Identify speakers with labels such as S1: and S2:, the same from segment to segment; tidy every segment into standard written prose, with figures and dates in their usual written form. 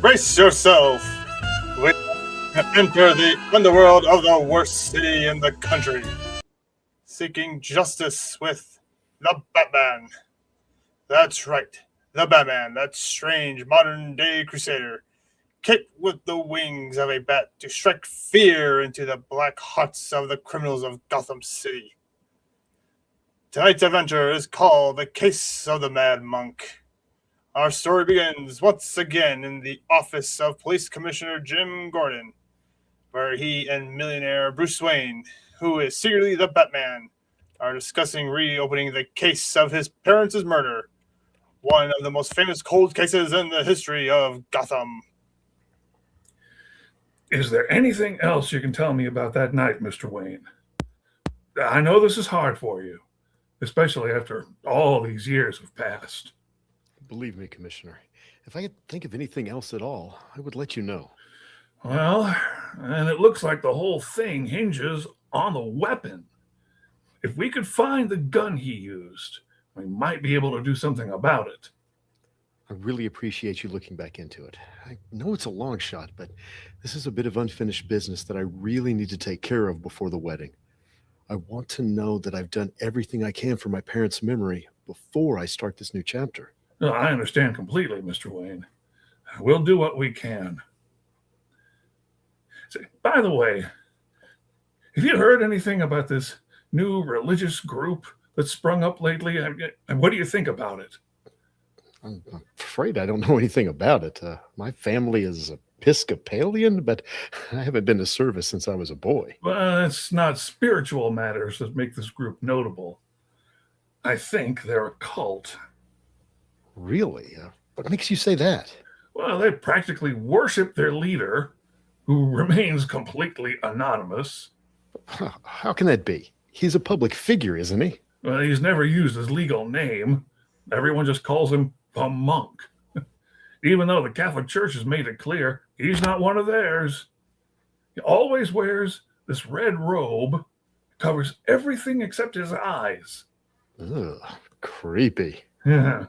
S1: Brace yourself. We enter the underworld of the worst city in the country, seeking justice with the Batman. That's right, the Batman, that strange modern-day crusader, kicked with the wings of a bat to strike fear into the black hearts of the criminals of Gotham City. Tonight's adventure is called The Case of the Mad Monk. Our story begins once again in the office of Police Commissioner Jim Gordon, where he and millionaire Bruce Wayne, who is secretly the Batman, are discussing reopening the case of his parents' murder, one of the most famous cold cases in the history of Gotham.
S2: Is there anything else you can tell me about that night, Mr. Wayne? I know this is hard for you, especially after all these years have passed.
S3: Believe me, Commissioner, if I could think of anything else at all, I would let you know.
S2: Well, and it looks like the whole thing hinges on the weapon. If we could find the gun he used, we might be able to do something about it.
S3: I really appreciate you looking back into it. I know it's a long shot, but this is a bit of unfinished business that I really need to take care of before the wedding. I want to know that I've done everything I can for my parents' memory before I start this new chapter.
S2: No, I understand completely, Mr. Wayne. We'll do what we can. By the way, have you heard anything about this new religious group that's sprung up lately? And what do you think about it?
S3: I'm afraid I don't know anything about it. My family is Episcopalian, but I haven't been to service since I was a boy.
S2: Well, it's not spiritual matters that make this group notable. I think they're a cult.
S3: Really? What makes you say that?
S2: Well, they practically worship their leader, who remains completely anonymous.
S3: How can that be? He's a public figure, isn't he?
S2: Well, he's never used his legal name. Everyone just calls him a monk. Even though the Catholic Church has made it clear he's not one of theirs. He always wears this red robe, covers everything except his eyes.
S3: Ugh, creepy.
S2: Yeah.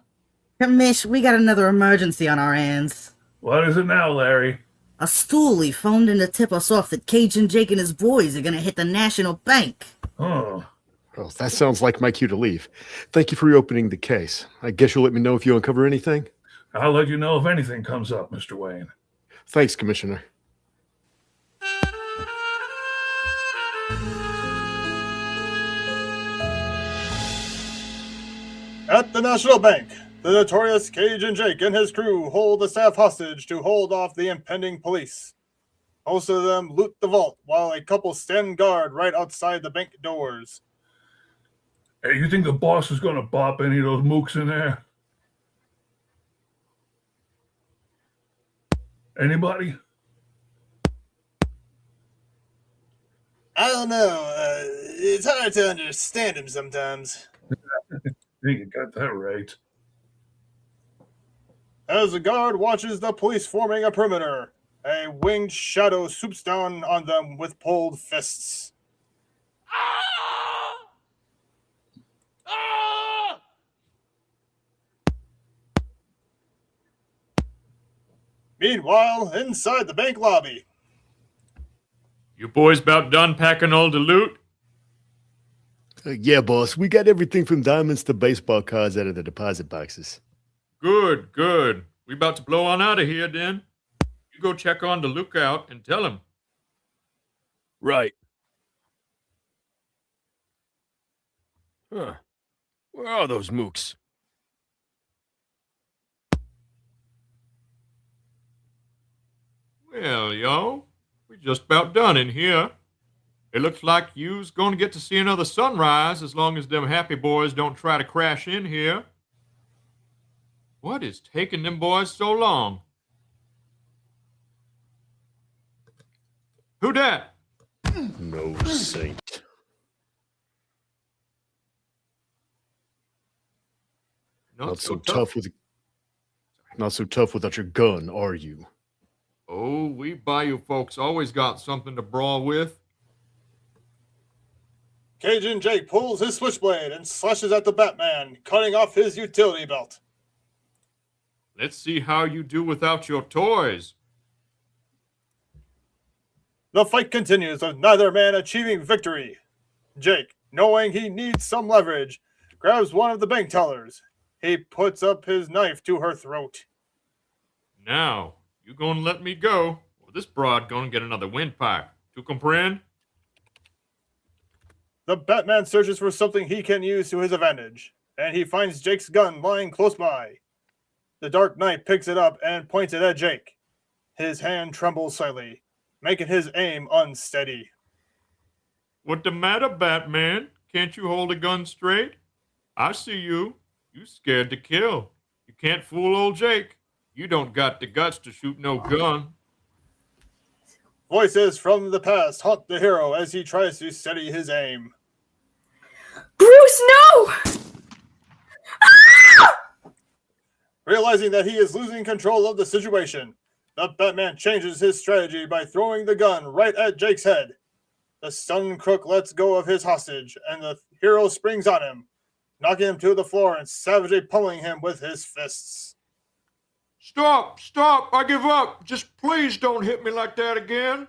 S4: Commish, we got another emergency on our hands.
S2: What is it now, Larry?
S4: A stoolie phoned in to tip us off that Cajun Jake and his boys are going to hit the National Bank.
S2: Oh.
S3: Well, that sounds like my cue to leave. Thank you for reopening the case. I guess you'll let me know if you uncover anything?
S2: I'll let you know if anything comes up, Mr. Wayne.
S3: Thanks, Commissioner.
S1: At the National Bank, the notorious Cajun Jake and his crew hold the staff hostage to hold off the impending police. Most of them loot the vault while a couple stand guard right outside the bank doors.
S2: Hey, you think the boss is going to bop any of those mooks in there? Anybody?
S1: I don't know. It's hard to understand him sometimes.
S2: I think you got that right.
S1: As the guard watches the police forming a perimeter, a winged shadow swoops down on them with pulled fists. Meanwhile, inside the bank lobby.
S5: You boys about done packing all the loot?
S3: Yeah, boss. We got everything from diamonds to baseball cards out of the deposit boxes.
S5: Good, good. We about to blow on out of here, then. You go check on the lookout and tell him.
S6: Right. Huh. Where are those mooks?
S5: Well, yo, we just about done in here. It looks like you's gonna get to see another sunrise as long as them happy boys don't try to crash in here. What is taking them boys so long? Who dat?
S3: No saint. Not so tough without your gun, are you?
S5: Oh, we bayou folks always got something to brawl with.
S1: Cajun Jake pulls his switchblade and slashes at the Batman, cutting off his utility belt.
S5: Let's see how you do without your toys.
S1: The fight continues with neither man achieving victory. Jake, knowing he needs some leverage, grabs one of the bank tellers. He puts up his knife to her throat.
S5: Now, you gonna let me go, or this broad gonna get another windpipe. Tu comprend?
S1: The Batman searches for something he can use to his advantage, and he finds Jake's gun lying close by. The Dark Knight picks it up and points it at Jake. His hand trembles slightly, making his aim unsteady.
S5: What the matter, Batman? Can't you hold a gun straight? I see you. You scared to kill. You can't fool old Jake. You don't got the guts to shoot no gun.
S1: Voices from the past haunt the hero as he tries to steady his aim.
S7: Bruce, no!
S1: Realizing that he is losing control of the situation, the Batman changes his strategy by throwing the gun right at Jake's head. The stunned crook lets go of his hostage, and the hero springs on him, knocking him to the floor and savagely pummeling him with his fists.
S5: Stop! Stop! I give up! Just please don't hit me like that again!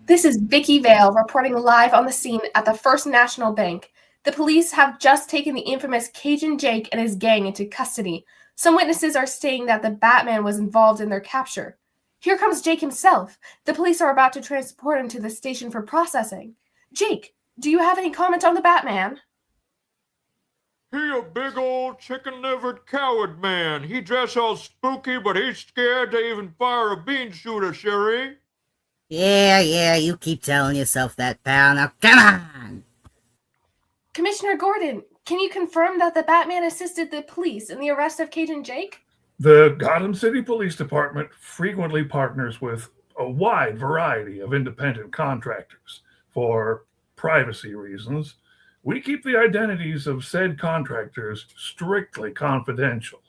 S7: This is Vicky Vale reporting live on the scene at the First National Bank. The police have just taken the infamous Cajun Jake and his gang into custody. Some witnesses are stating that the Batman was involved in their capture. Here comes Jake himself. The police are about to transport him to the station for processing. Jake, do you have any comment on the Batman?
S5: He a big old chicken-livered coward man. He dress all spooky, but he's scared to even fire a bean shooter, Sherry.
S4: Yeah, you keep telling yourself that, pal. Now, come on!
S7: Commissioner Gordon, can you confirm that the Batman assisted the police in the arrest of Cajun Jake?
S2: The Gotham City Police Department frequently partners with a wide variety of independent contractors. For privacy reasons, we keep the identities of said contractors strictly confidential.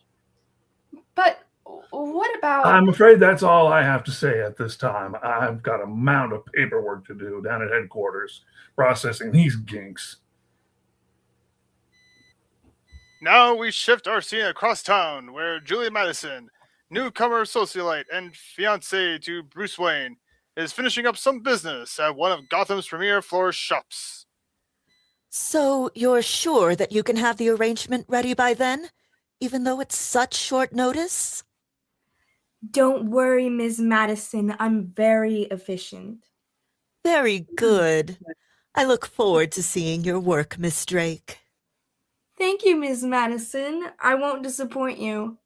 S7: But what about...
S2: I'm afraid that's all I have to say at this time. I've got a mound of paperwork to do down at headquarters, processing these ginks.
S1: Now we shift our scene across town, where Julie Madison, newcomer socialite and fiancée to Bruce Wayne, is finishing up some business at one of Gotham's premier floor shops.
S8: So you're sure that you can have the arrangement ready by then, even though it's such short notice?
S9: Don't worry, Ms. Madison. I'm very efficient.
S8: Very good. I look forward to seeing your work, Miss Drake.
S9: Thank you, Ms. Madison. I won't disappoint you.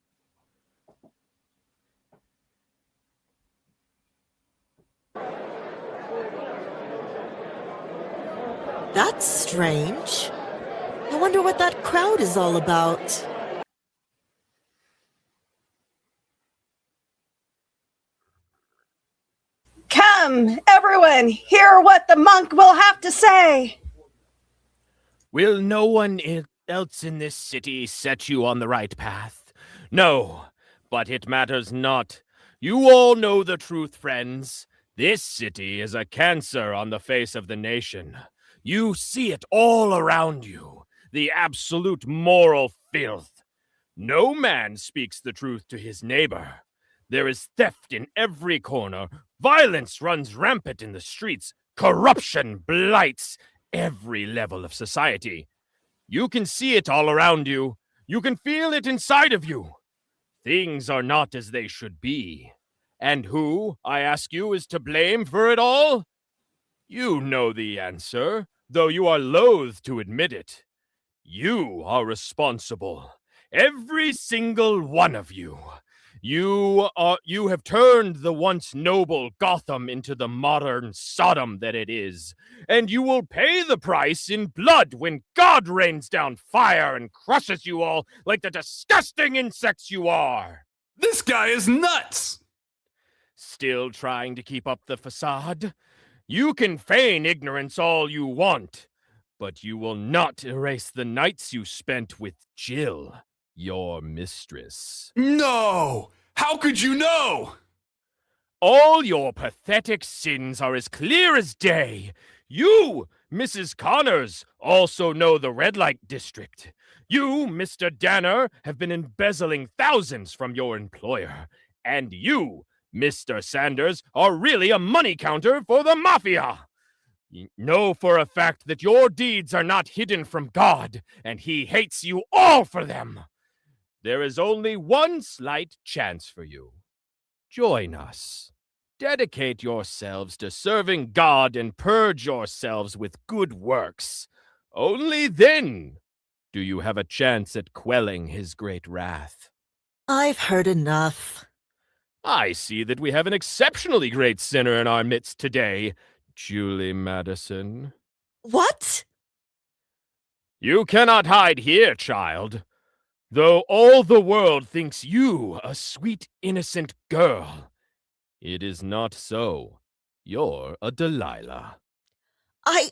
S8: That's strange. I wonder what that crowd is all about.
S10: Come, everyone, hear what the monk will have to say.
S6: Will no one else in this city set you on the right path? No, but it matters not. You all know the truth, friends. This city is a cancer on the face of the nation. You see it all around you, the absolute moral filth. No man speaks the truth to his neighbor. There is theft in every corner. Violence runs rampant in the streets. Corruption blights every level of society. You can see it all around you. You can feel it inside of you. Things are not as they should be. And who, I ask you, is to blame for it all? You know the answer, though you are loath to admit it. You are responsible. Every single one of you. You have turned the once noble Gotham into the modern Sodom that it is, and you will pay the price in blood when God rains down fire and crushes you all like the disgusting insects you are.
S11: This guy is nuts!
S6: Still trying to keep up the facade? You can feign ignorance all you want, but you will not erase the nights you spent with Jill, your mistress.
S11: No! How could you know?
S6: All your pathetic sins are as clear as day. You, Mrs. Connors, also know the red light district. You, Mr. Danner, have been embezzling thousands from your employer. And you, Mr. Sanders, are really a money counter for the mafia. Know for a fact that your deeds are not hidden from God, and he hates you all for them. There is only one slight chance for you. Join us. Dedicate yourselves to serving God and purge yourselves with good works. Only then do you have a chance at quelling his great wrath.
S8: I've heard enough.
S6: I see that we have an exceptionally great sinner in our midst today, Julie Madison.
S8: What?
S6: You cannot hide here, child. Though all the world thinks you a sweet, innocent girl, it is not so. You're a Delilah.
S8: I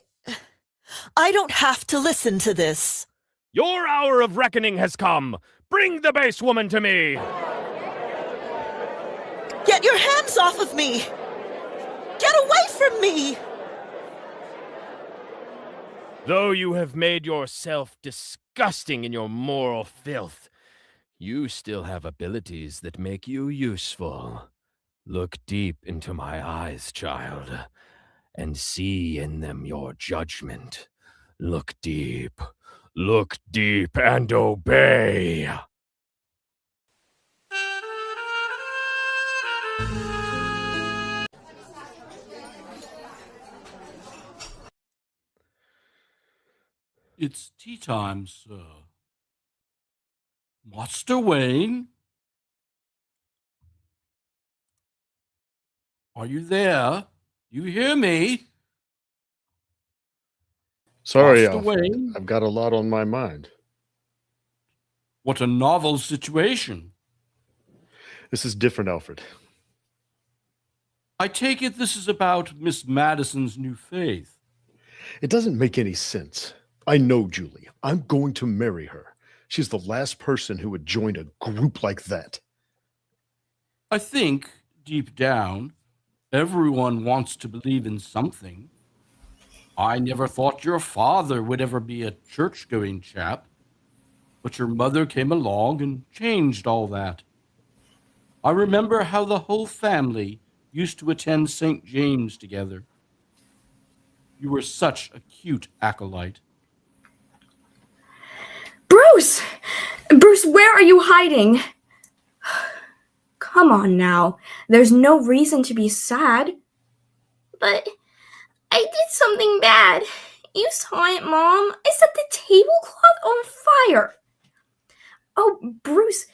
S8: don't have to listen to this.
S6: Your hour of reckoning has come. Bring the base woman to me.
S8: Get your hands off of me! Get away from me!
S6: Though you have made yourself disgusting in your moral filth, you still have abilities that make you useful. Look deep into my eyes, child, and see in them your judgment. Look deep and obey.
S11: It's tea time, sir. Master Wayne? Are you there? You hear me?
S3: Sorry,
S11: Master
S3: Alfred.
S11: Wayne?
S3: I've got a lot on my mind.
S11: What a novel situation.
S3: This is different, Alfred.
S11: I take it this is about Miss Madison's new faith.
S3: It doesn't make any sense. I know Julie. I'm going to marry her. She's the last person who would join a group like that.
S11: I think, deep down, everyone wants to believe in something. I never thought your father would ever be a church-going chap, but your mother came along and changed all that. I remember how the whole family used to attend St. James together. You were such a cute acolyte.
S9: Bruce! Bruce, where are you hiding? Come on now. There's no reason to be sad.
S12: But I did something bad. You saw it, Mom. I set the tablecloth on fire.
S9: Oh, Bruce,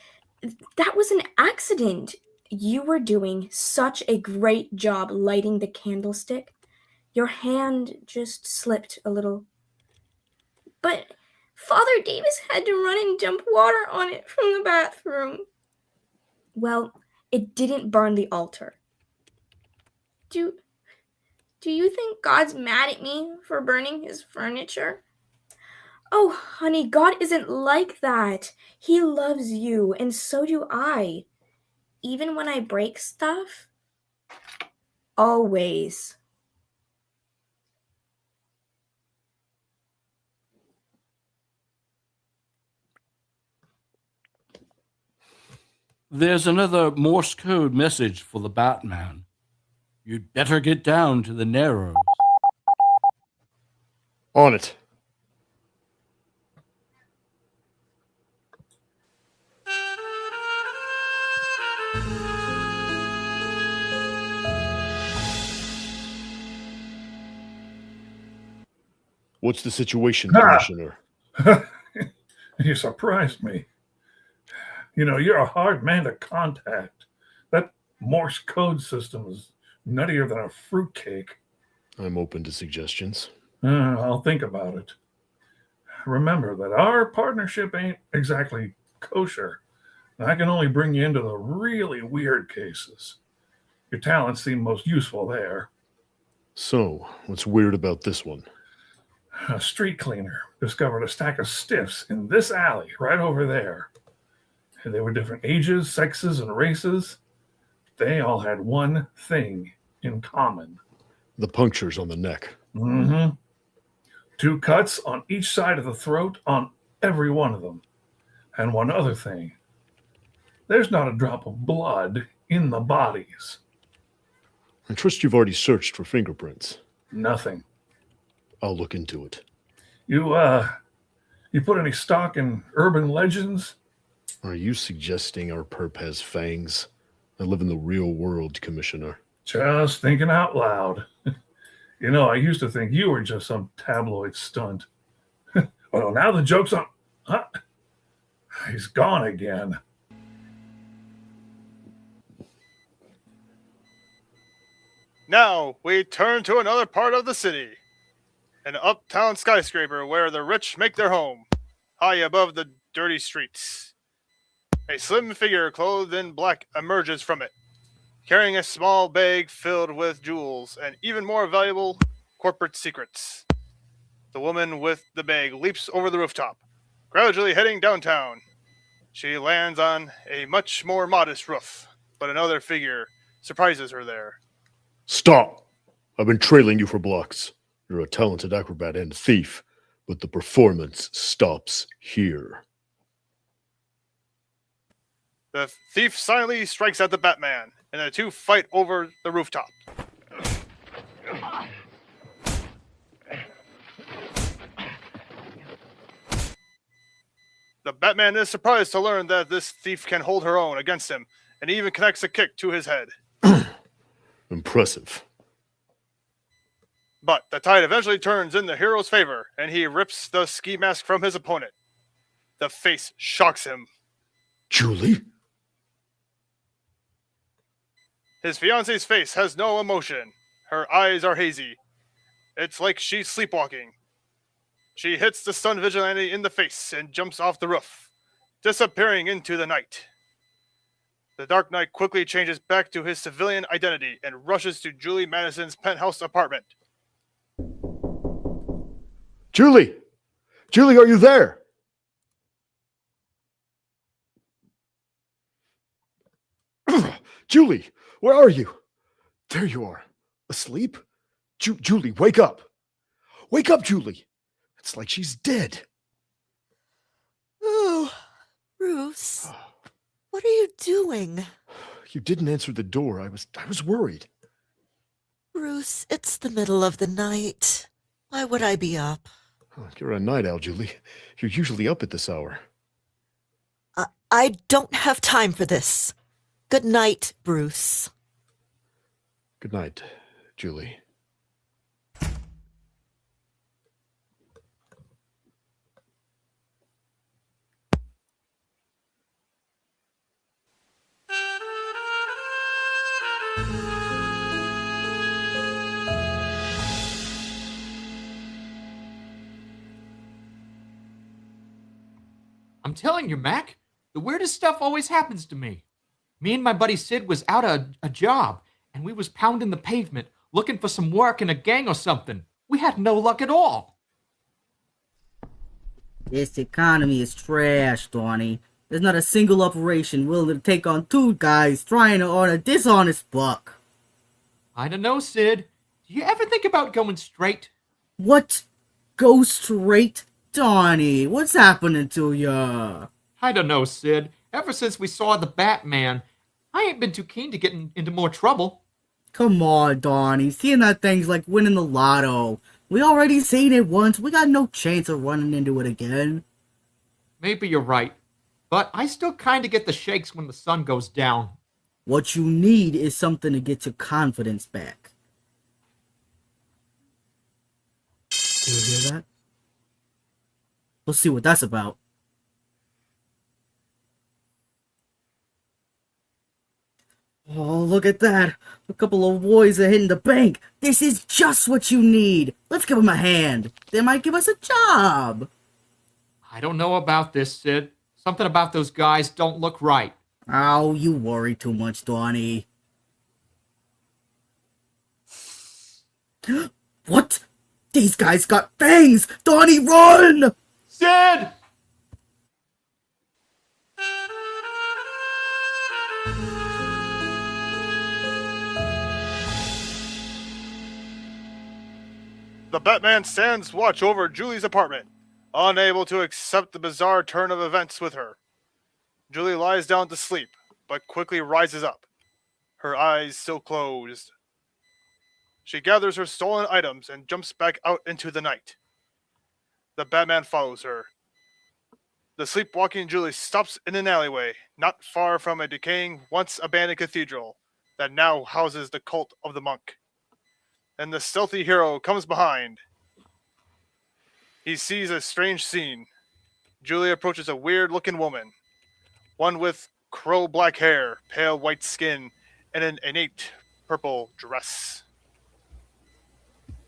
S9: that was an accident. You were doing such a great job lighting the candlestick. Your hand just slipped a little.
S12: But Father Davis had to run and dump water on it from the bathroom.
S9: Well, it didn't burn the altar.
S12: Do you think God's mad at me for burning his furniture?
S9: Oh, honey, God isn't like that. He loves you, and so do I.
S12: Even when I break stuff?
S9: Always.
S11: There's another Morse code message for the Batman. You'd better get down to the Narrows.
S3: On it. What's the situation, Commissioner?
S2: You surprised me. You know, you're a hard man to contact. That Morse code system is nuttier than a fruitcake.
S3: I'm open to suggestions.
S2: I'll think about it. Remember that our partnership ain't exactly kosher. I can only bring you into the really weird cases. Your talents seem most useful there.
S3: So, what's weird about this one?
S2: A street cleaner discovered a stack of stiffs in this alley right over there. And they were different ages, sexes, and races. they all had one thing in common.
S3: The punctures on the neck.
S2: Mm-hmm. 2 cuts on each side of the throat on every one of them. And one other thing. There's not a drop of blood in the bodies.
S3: I trust you've already searched for fingerprints.
S2: Nothing.
S3: I'll look into it.
S2: You put any stock in urban legends?
S3: Are you suggesting our perp has fangs? I live in the real world, Commissioner.
S2: Just thinking out loud. You know, I used to think you were just some tabloid stunt. Well, now the joke's on... Huh? He's gone again.
S1: Now we turn to another part of the city. An uptown skyscraper where the rich make their home, high above the dirty streets. A slim figure clothed in black emerges from it, carrying a small bag filled with jewels and even more valuable corporate secrets. The woman with the bag leaps over the rooftop, gradually heading downtown. She lands on a much more modest roof, but another figure surprises her there.
S3: Stop! I've been trailing you for blocks. You're a talented acrobat and thief, but the performance stops here.
S1: The thief silently strikes at the Batman, and the two fight over the rooftop. The Batman is surprised to learn that this thief can hold her own against him, and even connects a kick to his head.
S3: Impressive.
S1: But the tide eventually turns in the hero's favor, and he rips the ski mask from his opponent. The face shocks him.
S3: Julie?
S1: His fiance's face has no emotion. Her eyes are hazy. It's like she's sleepwalking. She hits the stunned vigilante in the face and jumps off the roof, disappearing into the night. The Dark Knight quickly changes back to his civilian identity and rushes to Julie Madison's penthouse apartment.
S3: Julie! Julie, are you there? Julie, where are you? There you are. Asleep? Julie, wake up. Wake up, Julie. It's like she's dead.
S8: Oh, Bruce. What are you doing?
S3: You didn't answer the door. I was worried.
S8: Bruce, it's the middle of the night. Why would I be up?
S3: Oh, you're a night owl, Julie. You're usually up at this hour.
S8: I don't have time for this. Good night, Bruce.
S3: Good night, Julie.
S5: I'm telling you, Mac, the weirdest stuff always happens to me. Me and my buddy Sid was out a job, and we was pounding the pavement, looking for some work in a gang or something. We had no luck at all.
S4: This economy is trash, Donnie. There's not a single operation willing to take on 2 guys trying to earn a dishonest buck.
S5: I don't know, Sid. Do you ever think about going straight?
S4: What? Go straight? Donnie, what's happening to ya?
S5: I don't know, Sid. Ever since we saw the Batman, I ain't been too keen to get into more trouble.
S4: Come on, Donnie. Seeing that thing's like winning the lotto. We already seen it once. We got no chance of running into it again.
S5: Maybe you're right. But I still kind of get the shakes when the sun goes down.
S4: What you need is something to get your confidence back. You hear that? Let's see what that's about. Oh, look at that. A couple of boys are hitting the bank. This is just what you need. Let's give them a hand. They might give us a job.
S5: I don't know about this, Sid. Something about those guys don't look right.
S4: Oh, you worry too much, Donnie. What? These guys got fangs! Donnie, run!
S5: Sid!
S1: The Batman stands watch over Julie's apartment, unable to accept the bizarre turn of events with her. Julie lies down to sleep, but quickly rises up, her eyes still closed. She gathers her stolen items and jumps back out into the night. The Batman follows her. The sleepwalking Julie stops in an alleyway, not far from a decaying, once abandoned cathedral that now houses the cult of the monk. And the stealthy hero comes behind. He sees a strange scene. Julie approaches a weird-looking woman, one with crow-black hair, pale white skin, and an innate purple dress.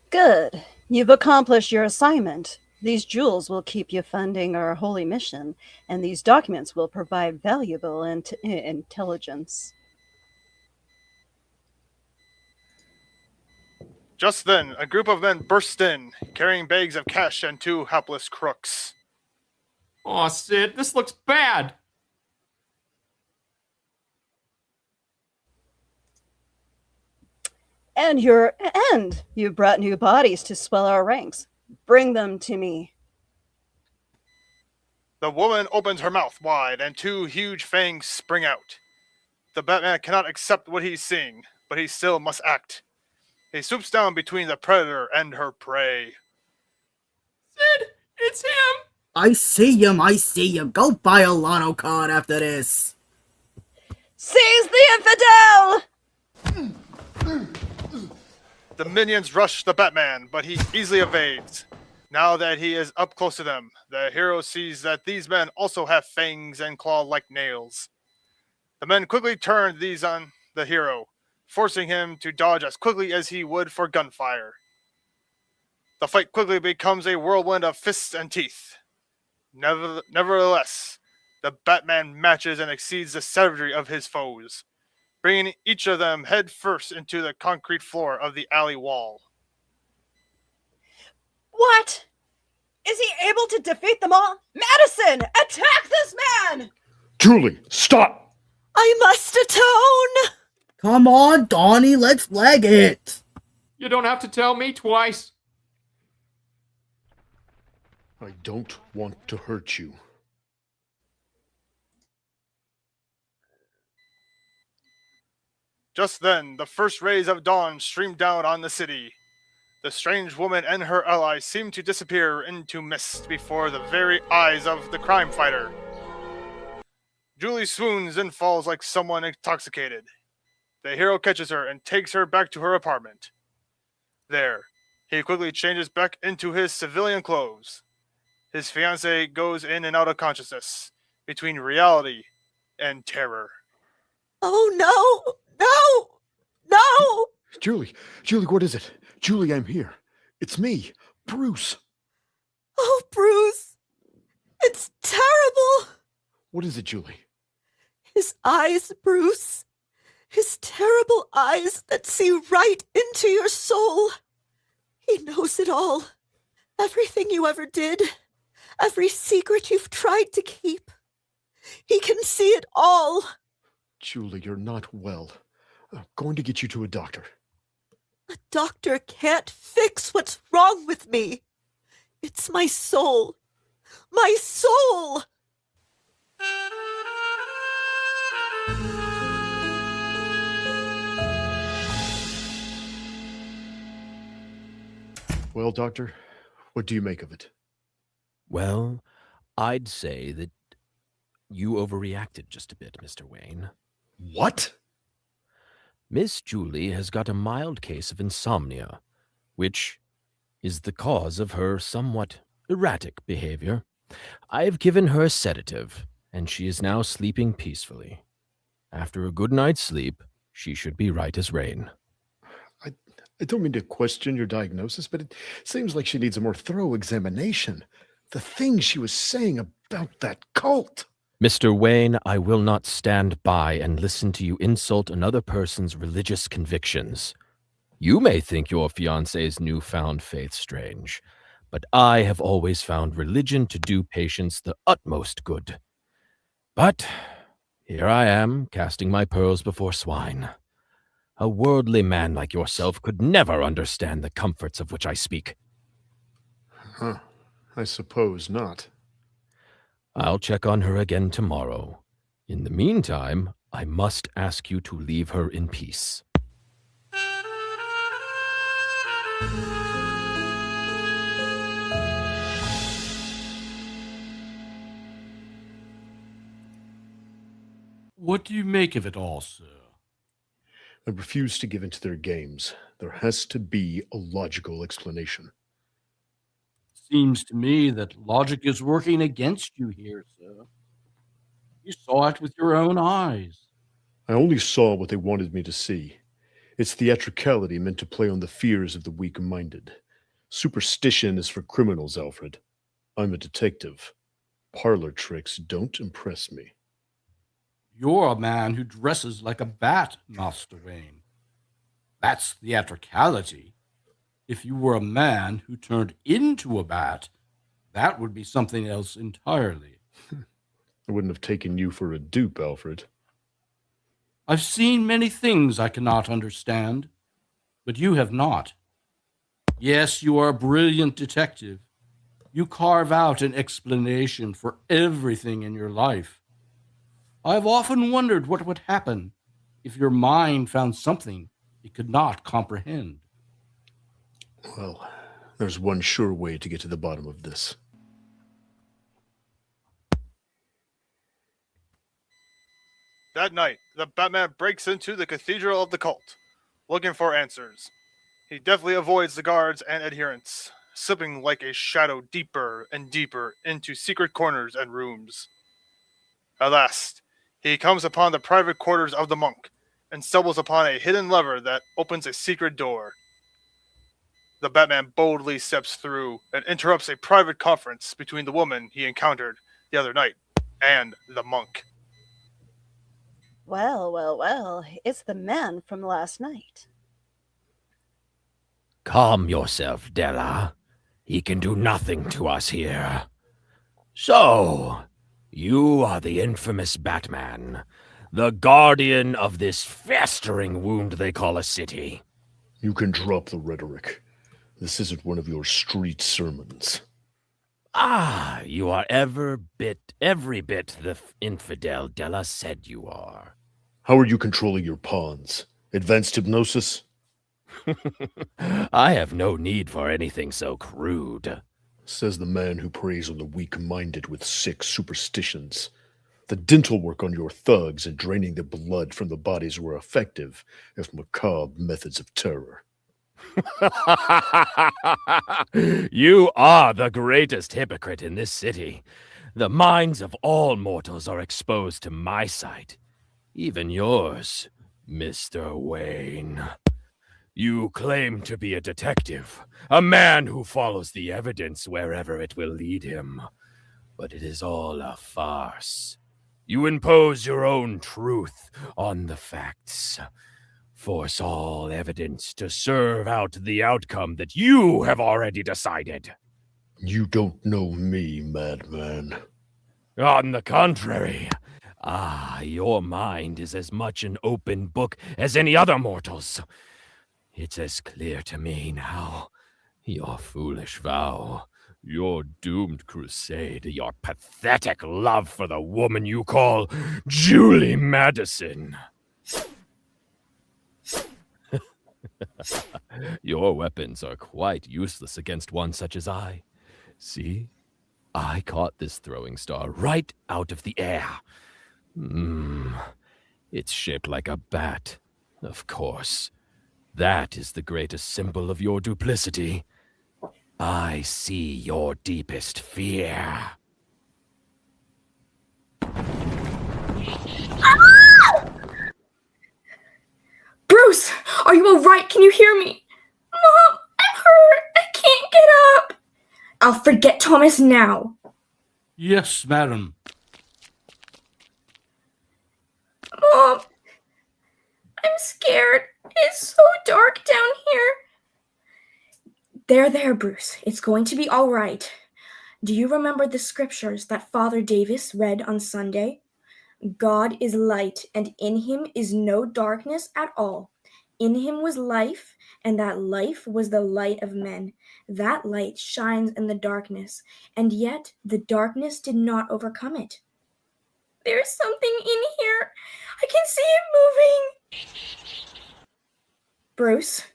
S10: Good. You've accomplished your assignment. These jewels will keep you funding our holy mission, and these documents will provide valuable intelligence.
S1: Just then, a group of men burst in, carrying bags of cash and 2 hapless crooks.
S5: Aw, Sid, this looks bad.
S10: And you brought new bodies to swell our ranks. Bring them to me.
S1: The woman opens her mouth wide, and 2 huge fangs spring out. The Batman cannot accept what he's seeing, but he still must act. He swoops down between the predator and her prey.
S5: Sid, it's him.
S4: I see him. Go buy a lotto card after this.
S10: Seize the infidel!
S1: The minions rush the Batman, but he easily evades. Now that he is up close to them, the hero sees that these men also have fangs and claw-like nails. The men quickly turn these on the hero, forcing him to dodge as quickly as he would for gunfire. The fight quickly becomes a whirlwind of fists and teeth. Nevertheless, the Batman matches and exceeds the savagery of his foes, bringing each of them head first into the concrete floor of the alley wall.
S10: What? Is he able to defeat them all? Madison, attack this man!
S3: Julie, stop!
S8: I must atone!
S4: Come on, Donnie, let's leg it.
S5: You don't have to tell me twice.
S3: I don't want to hurt you.
S1: Just then, the first rays of dawn streamed down on the city. The strange woman and her allies seem to disappear into mist before the very eyes of the crime fighter. Julie swoons and falls like someone intoxicated. The hero catches her and takes her back to her apartment. There, he quickly changes back into his civilian clothes. His fiancée goes in and out of consciousness, between reality and terror.
S8: Oh no! No! No!
S3: Julie, what is it? Julie, I'm here. It's me, Bruce.
S8: Oh, Bruce! It's terrible!
S3: What is it, Julie?
S8: His eyes, Bruce. His terrible eyes that see right into your soul. He knows it all. Everything you ever did. Every secret you've tried to keep. He can see it all.
S3: Julie, you're not well. I'm going to get you to a doctor.
S8: A doctor can't fix what's wrong with me. It's my soul. My soul!
S3: Well, doctor, what do you make of it?
S6: Well, I'd say that you overreacted just a bit, Mr. Wayne.
S3: What?
S6: Miss Julie has got a mild case of insomnia, which is the cause of her somewhat erratic behavior. I've given her a sedative, and she is now sleeping peacefully. After a good night's sleep, she should be right as rain.
S3: I don't mean to question your diagnosis, but it seems like she needs a more thorough examination. The things she was saying about that cult.
S6: Mr. Wayne, I will not stand by and listen to you insult another person's religious convictions. You may think your fiancé's newfound faith strange, but I have always found religion to do patients the utmost good. But here I am, casting my pearls before swine. A worldly man like yourself could never understand the comforts of which I speak.
S3: Huh. I suppose not.
S6: I'll check on her again tomorrow. In the meantime, I must ask you to leave her in peace.
S11: What do you make of it all, sir?
S3: I refuse to give in to their games. There has to be a logical explanation.
S11: Seems to me that logic is working against you here, sir. You saw it with your own eyes.
S3: I only saw what they wanted me to see. It's theatricality meant to play on the fears of the weak-minded. Superstition is for criminals, Alfred. I'm a detective. Parlor tricks don't impress me.
S11: You're a man who dresses like a bat, Master Wayne. That's theatricality. If you were a man who turned into a bat, that would be something else entirely.
S3: I wouldn't have taken you for a dupe, Alfred.
S11: I've seen many things I cannot understand, but you have not. Yes, you are a brilliant detective. You carve out an explanation for everything in your life. I've often wondered what would happen if your mind found something it could not comprehend.
S3: Well, there's one sure way to get to the bottom of this.
S1: That night, the Batman breaks into the Cathedral of the Cult, looking for answers. He deftly avoids the guards and adherents, slipping like a shadow deeper and deeper into secret corners and rooms. At last, he comes upon the private quarters of the monk, and stumbles upon a hidden lever that opens a secret door. The Batman boldly steps through and interrupts a private conference between the woman he encountered the other night and the monk.
S10: Well, well, well, it's the man from last night.
S6: Calm yourself, Della. He can do nothing to us here. So, you are the infamous Batman, the guardian of this festering wound they call a city.
S3: You can drop the rhetoric. This isn't one of your street sermons.
S6: Ah, you are every bit the infidel Della said you are.
S3: How are you controlling your pawns? Advanced hypnosis?
S6: I have no need for anything so crude.
S3: Says the man who preys on the weak-minded with sick superstitions. The dental work on your thugs and draining the blood from the bodies were effective, if macabre methods of terror.
S6: You are the greatest hypocrite in this city. The minds of all mortals are exposed to my sight. Even yours, Mr. Wayne. You claim to be a detective, a man who follows the evidence wherever it will lead him. But it is all a farce. You impose your own truth on the facts. Force all evidence to serve out the outcome that you have already decided.
S3: You don't know me, madman.
S6: On the contrary, your mind is as much an open book as any other mortal's. It's as clear to me now. Your foolish vow, your doomed crusade, your pathetic love for the woman you call Julie Madison. Your weapons are quite useless against one such as I. See? I caught this throwing star right out of the air. It's shaped like a bat, of course. That is the greatest symbol of your duplicity. I see your deepest fear.
S9: Bruce, are you alright? Can you hear me? Mom, I'm hurt. I can't get up. I'll forget Thomas now.
S11: Yes, madam.
S9: Mom, I'm scared. It's so dark down here. There, Bruce. It's going to be all right. Do you remember the scriptures that Father Davis read on Sunday? God is light, and in him is no darkness at all. In him was life, and that life was the light of men. That light shines in the darkness, and yet the darkness did not overcome it. There's something in here. I can see it moving. Bruce?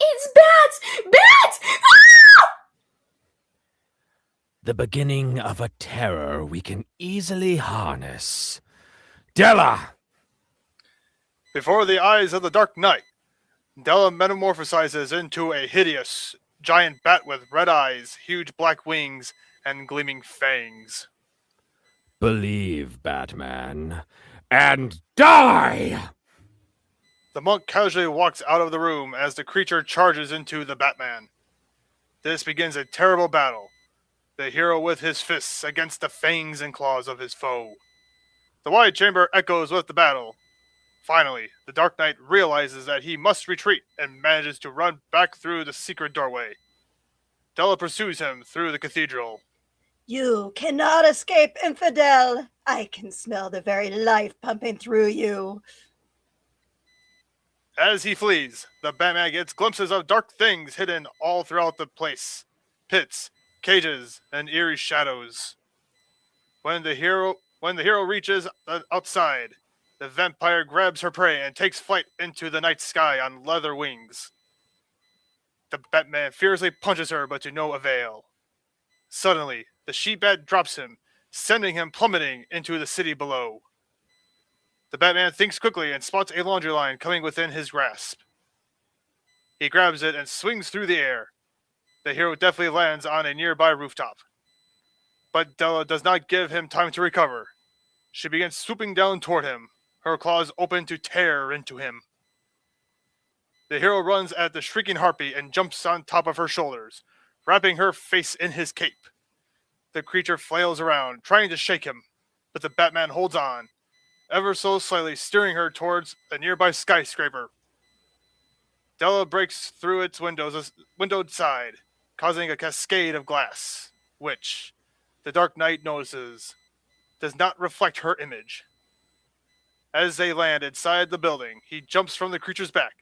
S9: It's bats! Bats! Ah!
S6: The beginning of a terror we can easily harness. Della!
S1: Before the eyes of the Dark Knight, Della metamorphosizes into a hideous giant bat with red eyes, huge black wings, and gleaming fangs.
S6: Believe, Batman, and die!
S1: The monk casually walks out of the room as the creature charges into the Batman. This begins a terrible battle, the hero with his fists against the fangs and claws of his foe. The wide chamber echoes with the battle. Finally, the Dark Knight realizes that he must retreat and manages to run back through the secret doorway. Della pursues him through the cathedral.
S10: You cannot escape, infidel. I can smell the very life pumping through you.
S1: As he flees, the Batman gets glimpses of dark things hidden all throughout the place. Pits, cages, and eerie shadows. When the hero reaches the outside, the vampire grabs her prey and takes flight into the night sky on leather wings. The Batman fiercely punches her, but to no avail. Suddenly, the she-bat drops him, sending him plummeting into the city below. The Batman thinks quickly and spots a laundry line coming within his grasp. He grabs it and swings through the air. The hero definitely lands on a nearby rooftop. But Della does not give him time to recover. She begins swooping down toward him, her claws open to tear into him. The hero runs at the shrieking harpy and jumps on top of her shoulders, wrapping her face in his cape. The creature flails around, trying to shake him, but the Batman holds on, ever so slightly steering her towards a nearby skyscraper. Della breaks through its windowed side, causing a cascade of glass, which, the Dark Knight notices, does not reflect her image. As they land inside the building, he jumps from the creature's back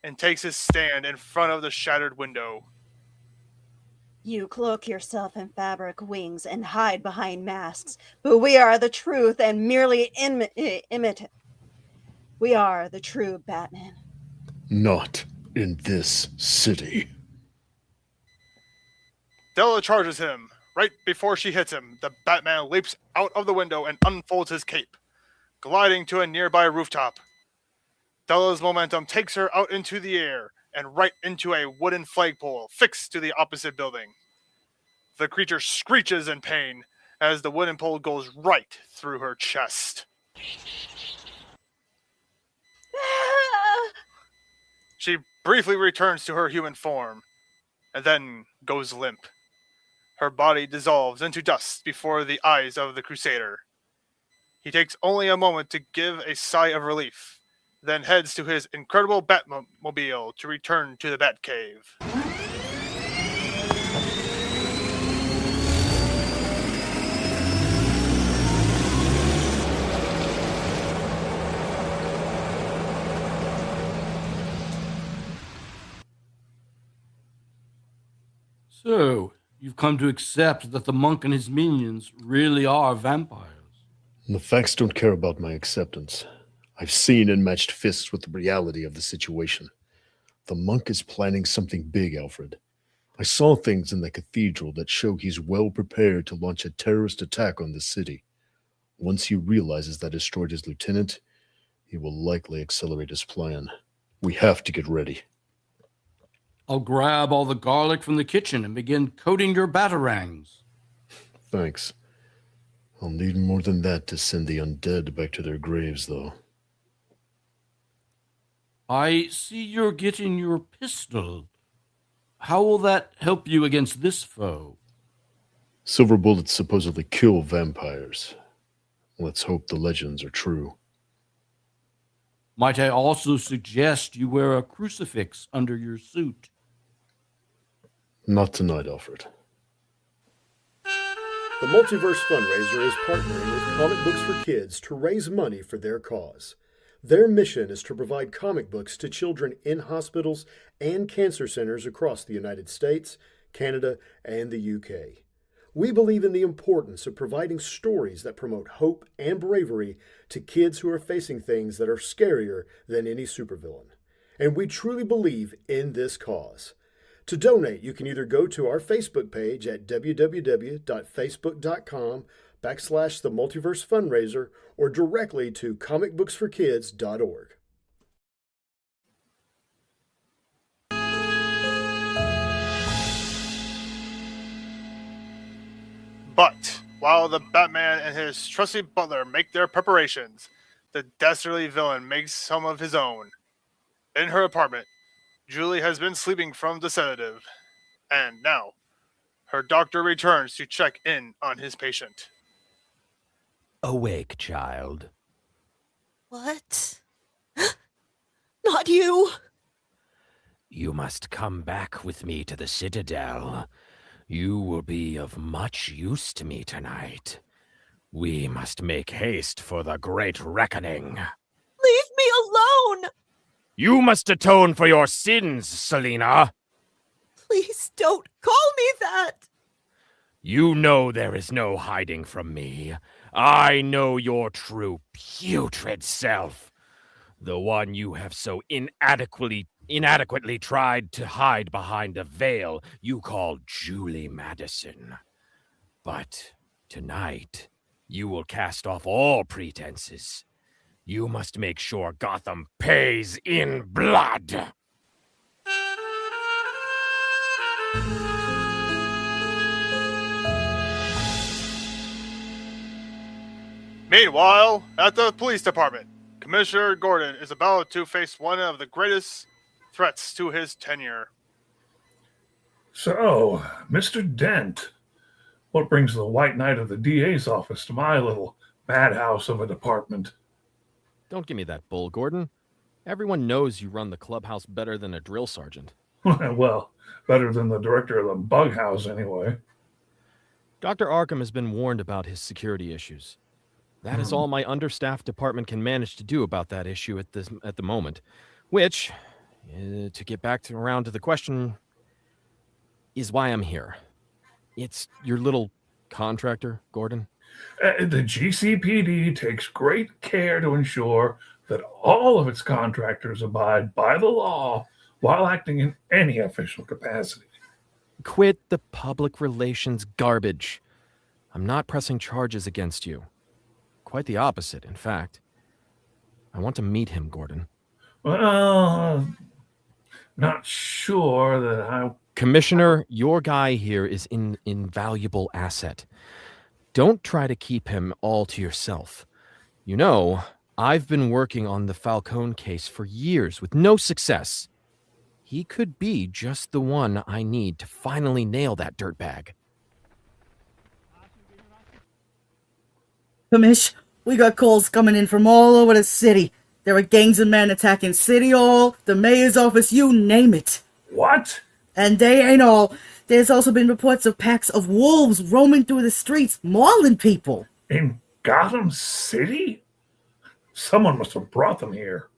S1: and takes his stand in front of the shattered window.
S10: You cloak yourself in fabric wings and hide behind masks, but we are the truth and merely imitate. We are the true Batman.
S3: Not in this city.
S1: Della charges him. Right before she hits him, the Batman leaps out of the window and unfolds his cape, gliding to a nearby rooftop. Della's momentum takes her out into the air and right into a wooden flagpole fixed to the opposite building. The creature screeches in pain as the wooden pole goes right through her chest. She briefly returns to her human form, and then goes limp. Her body dissolves into dust before the eyes of the Crusader. He takes only a moment to give a sigh of relief, then heads to his incredible Batmobile to return to the Batcave.
S11: So, you've come to accept that the monk and his minions really are vampires.
S3: The facts don't care about my acceptance. I've seen and matched fists with the reality of the situation. The monk is planning something big, Alfred. I saw things in the cathedral that show he's well prepared to launch a terrorist attack on the city. Once he realizes that destroyed his lieutenant, he will likely accelerate his plan. We have to get ready.
S11: I'll grab all the garlic from the kitchen and begin coating your batarangs.
S3: Thanks. I'll need more than that to send the undead back to their graves, though.
S11: I see you're getting your pistol. How will that help you against this foe?
S3: Silver bullets supposedly kill vampires. Let's hope the legends are true.
S11: Might I also suggest you wear a crucifix under your suit?
S3: Not tonight, Alfred.
S13: The Multiverse Fundraiser is partnering with Comic Books for Kids to raise money for their cause.
S3: Their mission is to provide comic books to children in hospitals and cancer centers across the United States, Canada, and the UK. We believe in the importance of providing stories that promote hope and bravery to kids who are facing things that are scarier than any supervillain. And we truly believe in this cause. To donate, you can either go to our Facebook page at www.facebook.com/The Multiverse Fundraiser or directly to comicbooksforkids.org.
S1: But while the Batman and his trusty butler make their preparations, the dastardly villain makes some of his own. In her apartment, Julie has been sleeping from the sedative, and now her doctor returns to check in on his patient.
S6: Awake, child.
S8: What? Not you!
S6: You must come back with me to the Citadel. You will be of much use to me tonight. We must make haste for the great reckoning.
S8: Leave me alone!
S6: You must atone for your sins, Selina.
S8: Please don't call me that!
S6: You know there is no hiding from me. I know your true putrid self. The one you have so inadequately tried to hide behind a veil you call Julie Madison. But tonight, you will cast off all pretenses. You must make sure Gotham pays in blood.
S1: Meanwhile, at the police department, Commissioner Gordon is about to face one of the greatest threats to his tenure.
S2: So, Mr. Dent, what brings the White Knight of the DA's office to my little madhouse of a department?
S6: Don't give me that bull, Gordon. Everyone knows you run the clubhouse better than a drill sergeant.
S2: Well, better than the director of the bug house, anyway.
S6: Dr. Arkham has been warned about his security issues. That is all my understaffed department can manage to do about that issue at the moment. Which, to get back around to the question, is why I'm here. It's your little contractor, Gordon.
S2: The GCPD takes great care to ensure that all of its contractors abide by the law while acting in any official capacity.
S6: Quit the public relations garbage. I'm not pressing charges against you. Quite the opposite, in fact. I want to meet him, Gordon.
S2: Well, not sure that I...
S6: Commissioner, your guy here is an invaluable asset. Don't try to keep him all to yourself. You know, I've been working on the Falcone case for years with no success. He could be just the one I need to finally nail that dirtbag.
S4: Commish, we got calls coming in from all over the city. There are gangs of men attacking City Hall, the mayor's office, you name it.
S2: What?
S4: And they ain't all. There's also been reports of packs of wolves roaming through the streets, mauling people.
S2: In Gotham City? Someone must have brought them here.